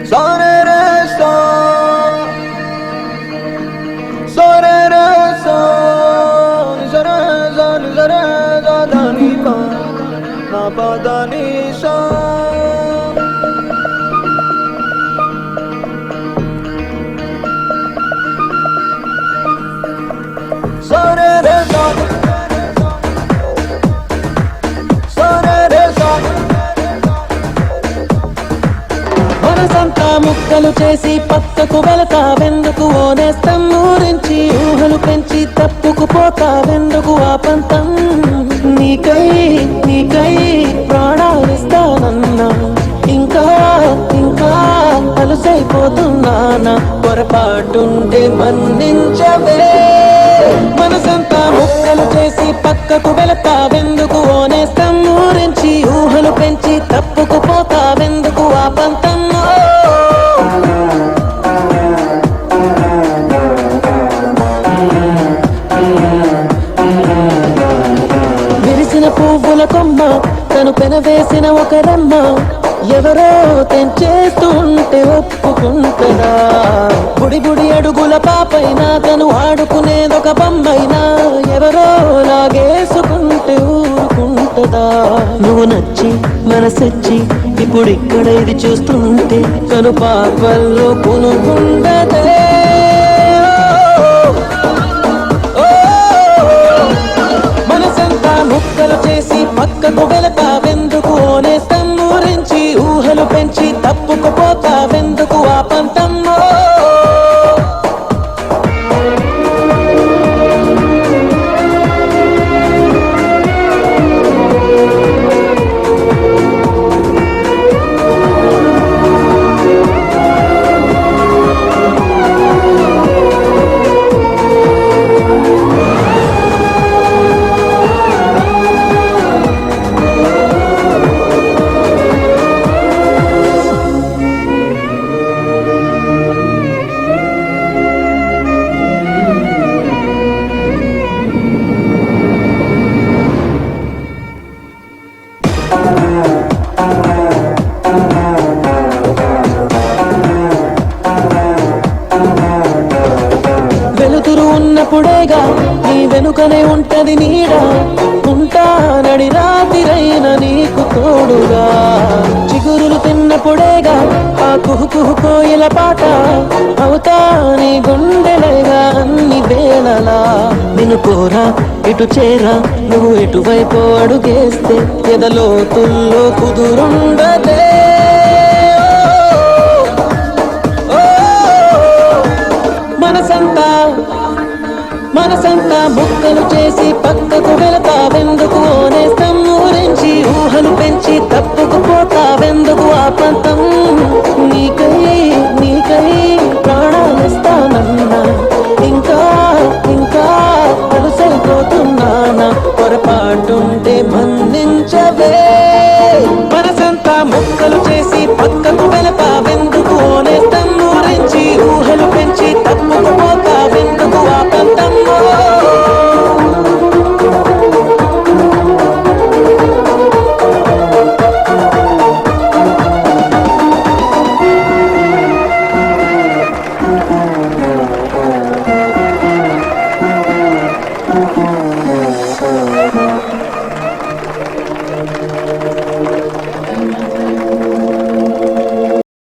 Sore re so, sore re so, ni sa re sa ni sa re sa da ni pa, na pa da ni sa. Sore re so, sore re so. మనసంతా ముక్కలు చేసి పక్కకు వెళతావెందుకు ఓనేస్తం ఊరించి ఊహలు పెంచి తప్పుకుపోతావెందుకు ఆ పంతం నీకై నీకై ప్రాణాలిస్తానన్నా ఇంకా ఇంకా అలసైపోతున్నానా పొరపాటుంటే మన్నించవే మనసంతా ముక్కలు చేసి పక్కకు వెళతావెందుకు ఓనేస్తం ఊరించి ఊహలు పెంచి తప్పుకుపోతావెందుకు ఆ పంతం విరిసిన పువ్వుల కొమ్మ తను పెనవేసిన ఒక రమ్మ ఎవరో తెంచేస్తుంటే ఒప్పుకుంటదా బుడి బుడి అడుగుల పాపైనా తను ఆడుకునేదొక బొమ్మైనా ఎవరో లాగేసుకుంటే ఊరుకుంటదా నువ్వు నచ్చి మనసొచ్చి ఇప్పుడు ఇక్కడ ఇది చూస్తుంటే తను పాపల్లో కొనుకుండదే మనసంతా ముక్కలు చేసి పక్కకు వెళతావెందుకు ఓనేస్తం ఊరించి ఊహలు పెంచి తప్పుకుపోతావెందుకు ఆ పంతమ్మో వెలుతురు ఉన్నప్పుడేగా నీ వెనుకనే ఉంటది నీడ ఉంటానడి రాతిరైన నీకు తోడుగా చిగురులు తిన్నప్పుడేగా ఆ కుహు కుహు కోయిల పాట అవుతా నీ గుండెలగా అన్ని వేళలా నిన్ను కోరా ఇటు చేరా నువ్వు ఎటువైపు అడుగేస్తే ఎదలోతుల్లో కుదురుండదే